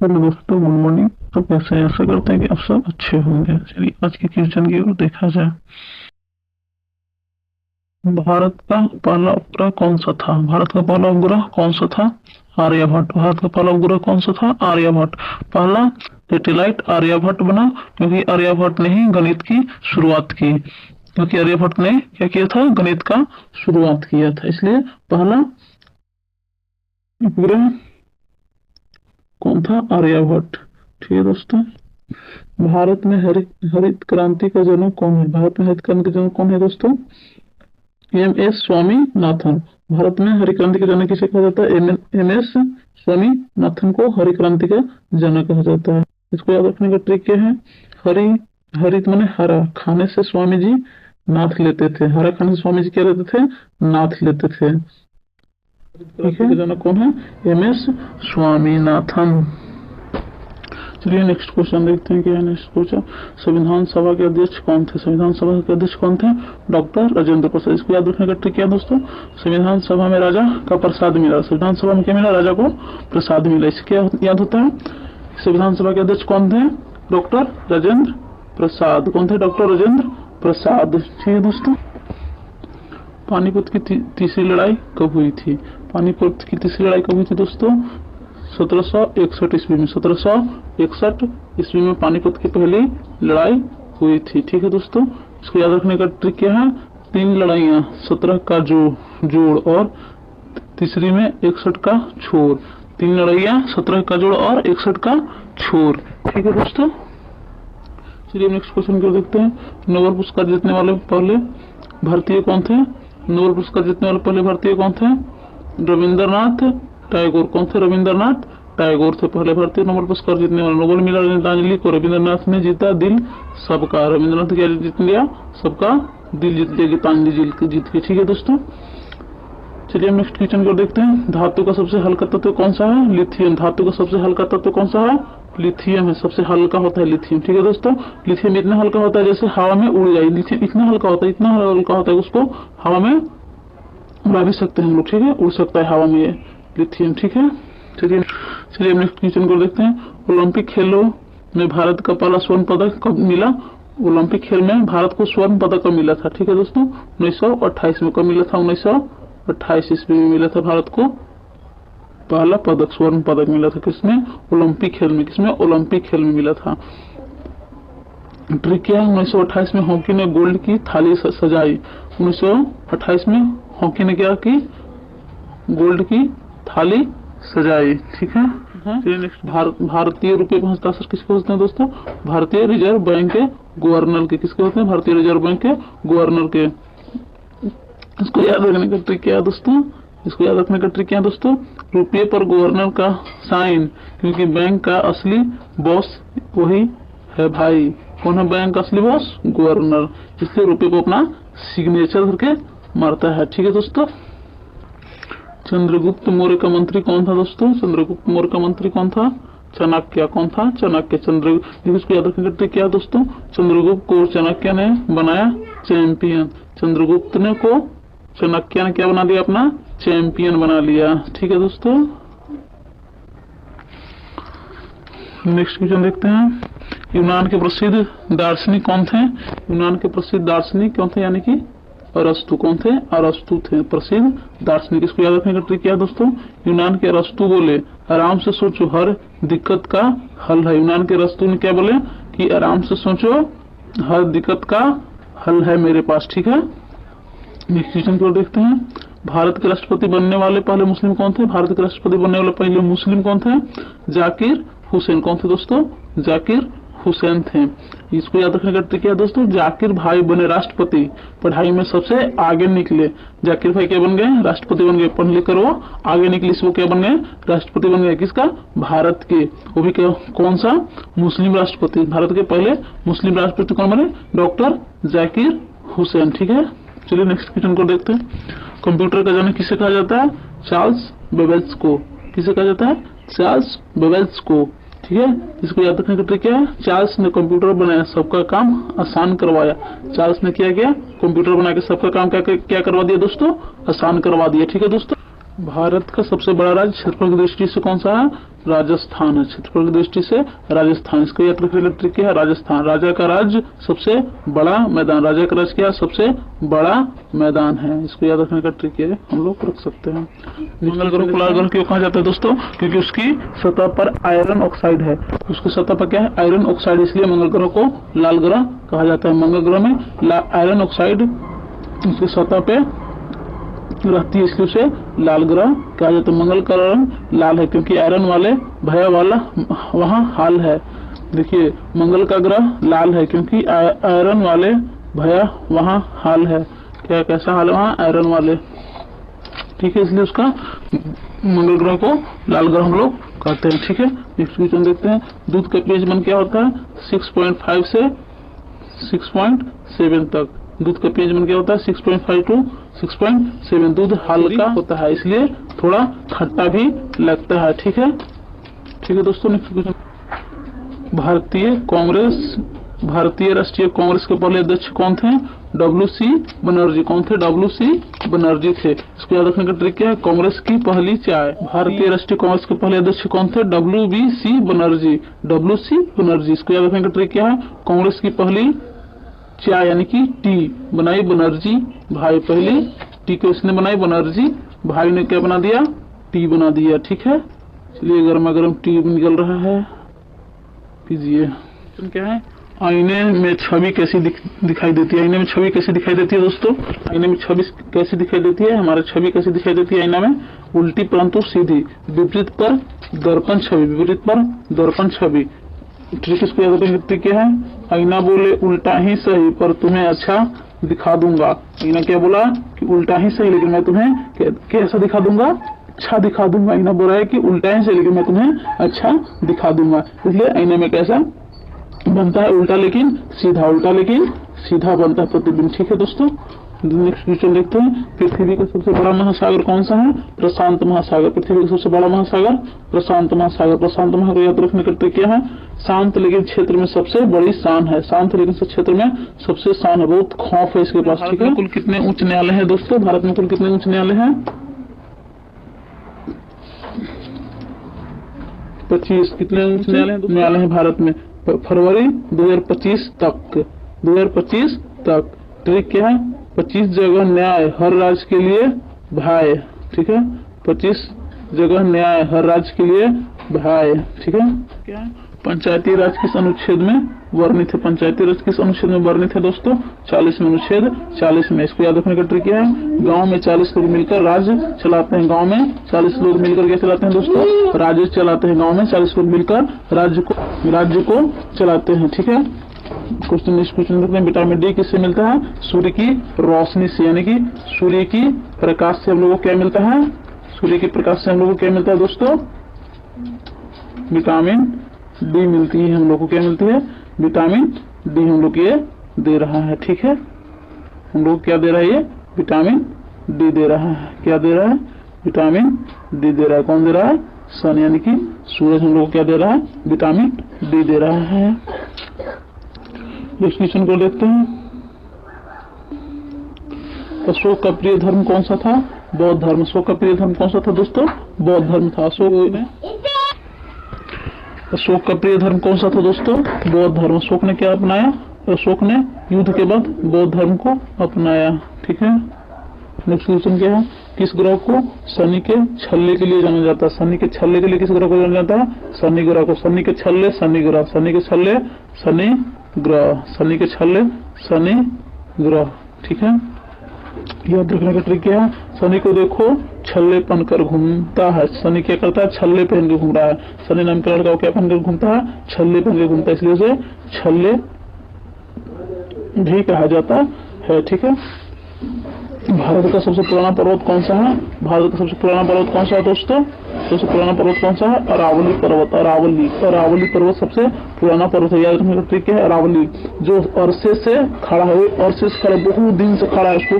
Hello दोस्तों, good morning. तो कैसे हैं? आशा करते हैं कि आप सब अच्छे होंगे। चलिए आज के क्वेश्चन की ओर देखा जाए। भारत का पहला उपग्रह कौन सा था? भारत का पहला उपग्रह कौन सा था? आर्यभट्ट। भारत का पहला उपग्रह कौन सा था? आर्यभट्ट। पहला सैटेलाइट आर्यभट्ट बना, क्योंकि आर्यभट्ट ने ही गणित की शुरुआत की। क्योंकि आर्यभट्ट ने क्या किया था? गणित का शुरुआत किया था, इसलिए पहला उपग्रह कौन था? आर्यभट्ट। ठीक है दोस्तों। भारत में हरित क्रांति का जनक कौन है? भारत में हरित क्रांति का जनक कौन है दोस्तों? एम.एस. स्वामीनाथन। भारत में हरित क्रांति का जनक किसे कहा जाता है? एम.एस. स्वामीनाथन को हरित क्रांति का जनक कहा जाता है। इसको याद रखने का ट्रिक क्या है? हरि हरित माने हरा, खाने से स्वामी जी नाथ लेते थे। हरा खाने से स्वामी जी क्या लेते थे? नाथ लेते थे। ठीक है, जनक कौन है? एम.एस. स्वामीनाथन। चलिए नेक्स्ट क्वेश्चन देखते हैं। क्या है नेक्स्ट क्वेश्चन? संविधान सभा के अध्यक्ष कौन थे? संविधान सभा के अध्यक्ष कौन थे? डॉक्टर राजेंद्र प्रसाद। इसको याद रखने का ट्रिक क्या है दोस्तों? संविधान सभा में राजा का प्रसाद मिला। संविधान सभा में क्या मिला? राजा को प्रसाद मिला। इससे क्या याद होता है? संविधान सभा के अध्यक्ष कौन थे? डॉक्टर राजेंद्र प्रसाद। कौन थे? डॉक्टर राजेंद्र प्रसाद। ठीक है दोस्तों। पानीपत की तीसरी लड़ाई कब हुई थी? पानीपत की तीसरी लड़ाई कब हुई थी दोस्तों? 1761 ईस्वी में। 1761 ईस्वी में पानीपत की पहली लड़ाई हुई थी। ठीक है दोस्तों। इसको याद रखने का ट्रिक क्या है? 3 लड़ाइयां, 17 का जोड़ और तीसरी में 61 का छोर। 3 लड़ाइयां, 17 का जोड़ और 61 का छोर। ठीक है दोस्तों। चलिए नेक्स्ट क्वेश्चन को देखते हैं। नोबेल पुरस्कार जीतने वाले पहले भारतीय कौन थे? नोबेल पुरस्कार जीतने वाले पहले भारतीय कौन थे? रविंद्रनाथ टैगोर। कौन थे? रविंद्रनाथ टैगोर थे पहले भारतीय नोबेल पुरस्कार जीतने वाले। नोबेल मिला गीतांजलि को। रविंद्रनाथ ने जीता दिल सबका। रविंद्रनाथ क्या जीत लिया? सबका दिल जीत लिया, गीतांजलि जीत के। ठीक है दोस्तों। चलिए हम नेक्स्ट क्वेश्चन को देखते हैं। धातु का सबसे हल्का तत्व कौन सा है? लिथियम। धातु का सबसे हल्का तत्व कौन सा है? लिथियम है। सबसे हल्का होता है लिथियम। ठीक है दोस्तों। लिथियम इतना हल्का होता है जैसे हवा में उड़ जाए। लिथियम इतना हल्का होता है, इतना हल्का होता है उसको हवा में उड़ा भी सकते हैं हम लोग। ठीक है, उड़ सकता है हवा में ये लिथियम। ठीक है। चलिए हम नेक्स्ट क्वेश्चन को देखते हैं। ओलंपिक खेलों में भारत का पहला स्वर्ण पदक कब मिला? ओलंपिक खेल में भारत को स्वर्ण पदक कब मिला था? ठीक है दोस्तों। 1928 में। कब मिला था? 1928 ईस्वी में मिला था भारत को पहला पदक, स्वर्ण पदक मिला था। किसमें? ओलंपिक खेल में। किसमें? ओलंपिक खेल में मिला था। ट्रिक क्या है? 1928 में हॉकी ने गोल्ड की थाली सजाई। 1928 में हॉकी ने क्या की? गोल्ड की थाली सजाई। ठीक है। नेक्स्ट भारतीय रुपये पर हस्ताक्षर किसके होते हैं दोस्तों? भारतीय रिजर्व बैंक के गवर्नर के। किसके होते हैं? भारतीय रिजर्व बैंक के गवर्नर के। इसको याद रखने का ट्रिक क्या है दोस्तों? इसको याद रखने का ट्रिक क्या है दोस्तों? रुपये पर गवर्नर का साइन, क्योंकि बैंक का असली बॉस वही है भाई। कौन है बैंक का असली बॉस? गवर्नर। इसलिए रुपये को अपना सिग्नेचर करके मारता है। ठीक है दोस्तों। चंद्रगुप्त मौर्य का मंत्री कौन था दोस्तों? चंद्रगुप्त मौर्य का मंत्री कौन था? चाणक्य। कौन था? चाणक्य। इसको याद रखने का क्या दोस्तों? चंद्रगुप्त को चाणक्य ने बनाया चैंपियन। चंद्रगुप्त ने को चाणक्य ने क्या बना दिया? अपना चैंपियन बना लिया। ठीक है दोस्तों। नेक्स्ट क्वेश्चन देखते हैं। यूनान के प्रसिद्ध दार्शनिक कौन थे? यूनान के प्रसिद्ध दार्शनिक कौन थे? यानी कि अरस्तु। कौन थे? अरस्तु थे प्रसिद्ध दार्शनिक। इसको याद रखने का ट्रिक क्या है दोस्तों? यूनान के अरस्तु बोले आराम से सोचो, हर दिक्कत का हल है। यूनान के अरस्तु ने क्या बोले? कि आराम से सोचो, हर दिक्कत का हल है मेरे पास। ठीक है। नेक्स्ट क्वेश्चन को देखते हैं। भारत के राष्ट्रपति बनने वाले पहले मुस्लिम कौन थे? भारत के राष्ट्रपति बनने वाले पहले मुस्लिम कौन थे? जाकिर हुसैन। कौन थे दोस्तों? जाकिर हुसैन थे। इसको याद रखने का ट्रिक है दोस्तों? जाकिर भाई बने राष्ट्रपति, पढ़ाई में सबसे आगे निकले। जाकिर भाई क्या बन गए? राष्ट्रपति बन गए। पढ़ लिख कर वो आगे निकले, वो क्या बन गए? राष्ट्रपति बन गए। किसका? भारत के। वो भी क्या? कौन सा? मुस्लिम राष्ट्रपति। भारत के पहले मुस्लिम राष्ट्रपति कौन बने? डॉक्टर जाकिर हुसैन। ठीक है। चलिए नेक्स्ट क्वेश्चन को देखते हैं। कंप्यूटर का जनक किसे कहा जाता है? चार्ल्स बेबेज को। किसे कहा जाता है? चार्ल्स बेबेज को। ठीक है। इसको याद रखने का ट्रिक क्या है? चार्ल्स ने कंप्यूटर बनाया, सबका काम आसान करवाया। चार्ल्स ने क्या किया? कंप्यूटर बना के सबका काम क्या करवा दिया दोस्तों? आसान करवा दिया। ठीक है दोस्तों। भारत का सबसे बड़ा राज्य क्षेत्रफल की दृष्टि से कौन सा है? राजस्थान है। क्षेत्रफल की दृष्टि से राजस्थान। इसको याद रखने का ट्रिक क्या है? राजस्थान। राजा का राज्य सबसे बड़ा मैदान। राजा का राज्य क्या है? सबसे बड़ा मैदान है। इसको याद रखने का ट्रिक है, हम लोग रख सकते हैं। मंगल ग्रह को लाल ग्रह क्यों कहा जाता है दोस्तों? क्योंकि उसकी सतह पर आयरन ऑक्साइड है। उसकी सतह पर क्या है? आयरन ऑक्साइड, इसलिए मंगल ग्रह को लाल ग्रह कहा जाता है। मंगल ग्रह में आयरन ऑक्साइड उसकी सतह पे रहती है, इसलिए उसे लाल ग्रह कहा जाता है। मंगल का रंग लाल है क्योंकि आयरन वाले भय वाला वहाँ हाल है। देखिए, मंगल का ग्रह लाल है क्योंकि आयरन वाले भय वहाँ हाल है। क्या कैसा हाल है वहाँ? आयरन वाले, ठीक है, इसलिए उसका मंगल ग्रह को लाल ग्रह हम लोग कहते हैं। ठीक है, नेक्स्ट क्वेश्चन देखते हैं। दूध का पीएच मान क्या होता है? 6.5 से 6.7 तक। दूध का पीएच मान क्या होता है? 6.5 टू 6.7। दूध हल्का होता है, इसलिए थोड़ा खट्टा भी लगता है। ठीक है, ठीक है दोस्तों, नेक्स्ट क्वेश्चन। भारतीय राष्ट्रीय कांग्रेस के पहले अध्यक्ष कौन थे? WC बनर्जी। कौन थे? WC बनर्जी थे। इसको याद रखने का ट्रिक क्या है? कांग्रेस की पहली चाय। भारतीय राष्ट्रीय कांग्रेस के पहले अध्यक्ष कौन थे? WBC बनर्जी। WC बनर्जी। इसको याद रखने का ट्रिक क्या है? कांग्रेस की पहली चाय यानी कि टी बनाई बनर्जी भाई। पहली टी को इसने बनाई, बनर्जी भाई ने क्या बना दिया? टी बना दिया। ठीक है, चलिए गर्मा गर्म टी निकल रहा है, पीजिए। क्या है? आईने में छवि कैसी दिखाई देती है? आईने में छवि कैसी दिखाई देती है दोस्तों? आईने में छवि कैसी दिखाई देती है? हमारा छवि कैसी दिखाई देती है आईना में? उल्टी परंतु सीधी। विपरीत पर दर्पण छवि। विपरीत पर दर्पण छवि। ट्रिक इसको याद रखने की ट्रिक क्या है? आईना बोले उल्टा ही सही पर तुम्हें अच्छा दिखा दूंगा। आईना क्या बोला? कि उल्टा ही सही लेकिन मैं तुम्हें कैसा दिखा दूंगा? अच्छा दिखा दूंगा। आईना बोल रहा है कि उल्टा ही सही लेकिन मैं तुम्हें अच्छा दिखा दूंगा। इसलिए आईने में कैसा बनता है? उल्टा लेकिन सीधा। उल्टा लेकिन सीधा बनता है प्रतिबिंब। ठीक है दोस्तों, नेक्स्ट क्वेश्चन देखते हैं। पृथ्वी का सबसे बड़ा महासागर कौन सा है? प्रशांत महासागर। पृथ्वी का सबसे बड़ा महासागर प्रशांत महासागर। प्रशांत महासागर याद रखने का ट्रिक क्या है? शांत लेकिन क्षेत्र में सबसे बड़ी शान है। शांत लेकिन क्षेत्र में सबसे शान है, बहुत खौफ है इसके पास। ठीक है, कुल कितने उच्च न्यायालय है दोस्तों? भारत में कुल कितने उच्च न्यायालय है? 25। कितने उच्च न्यायालय है भारत में? फरवरी 2025 तक। 2025 तक। ट्रिक क्या है? 25 जगह न्याय हर राज्य के लिए भाई। ठीक है, 25 जगह न्याय हर राज्य के लिए भाई। ठीक है, क्या है? पंचायती राज किस अनुच्छेद में वर्णित है? पंचायती राज किस अनुच्छेद में वर्णित है दोस्तों? 40 में। अनुच्छेद 40 में। इसको याद रखने का ट्रिक क्या है? गांव में 40 लोग मिलकर राज्य चलाते हैं। गांव में 40 लोग मिलकर क्या चलाते हैं दोस्तों? राज्य चलाते हैं। गांव में 40 लोग मिलकर राज्य को चलाते हैं। ठीक है, क्वेश्चन नेक्स्ट क्वेश्चन देखते हैं। विटामिन डी किससे मिलता है? सूर्य की रोशनी से, यानी कि सूर्य की प्रकाश से हम लोगों को क्या मिलता है? सूर्य की प्रकाश से हम लोगों को क्या मिलता है दोस्तों? विटामिन डी मिलती है। हम लोग को क्या मिलती है? विटामिन डी हम लोग ये दे रहा है। ठीक है, हम लोग क्या दे रहा है? ये विटामिन डी दे रहा है। क्या दे रहा है? विटामिन डी दे रहा है। कौन दे रहा है? सन यानी कि सूरज हम लोग को क्या दे रहा है? विटामिन डी दे रहा है। नेक्स्ट क्वेश्चन को देखते हैं। अशोक का प्रिय धर्म कौन सा था? बौद्ध धर्म। अशोक का प्रिय धर्म कौन सा था दोस्तों? बौद्ध धर्म था। अशोक का प्रिय धर्म कौन सा था दोस्तों? बौद्ध धर्म। अशोक ने क्या अपनाया? अशोक ने युद्ध के बाद बौद्ध धर्म को अपनाया। ठीक है, नेक्स्ट क्वेश्चन क्या है? किस ग्रह को शनि के छल्ले के लिए जाना जाता है? शनि के छल्ले के लिए किस ग्रह को जाना जाता है? शनि ग्रह को। शनि के छल्ले शनि ग्रह। शनि के छल्ले शनि ग्रह। शनि के छल्ले शनि ग्रह। ठीक है, याद रखने का ट्रिक क्या है? शनि को देखो छल्ले पहनकर घूमता है। शनि क्या करता है? छल्ले पहन के घूम रहा है। शनि नाम का लड़का क्या पहनकर घूमता है? छल्ले पहन के घूमता है, इसलिए उसे छल्ले भी कहा जाता है। ठीक है, भारत का सबसे पुराना पर्वत कौन सा है? भारत का सबसे पुराना पर्वत कौन सा है दोस्तों? सबसे पुराना पर्वत कौन सा है? अरावली पर्वत। अरावली पर्वत सबसे पुराना पर्वत है। याद रखने का ट्रिक क्या है? अरावली जो अरसे से खड़ा है, अरसे से खड़ा बहुत दिन से खड़ा है, उसको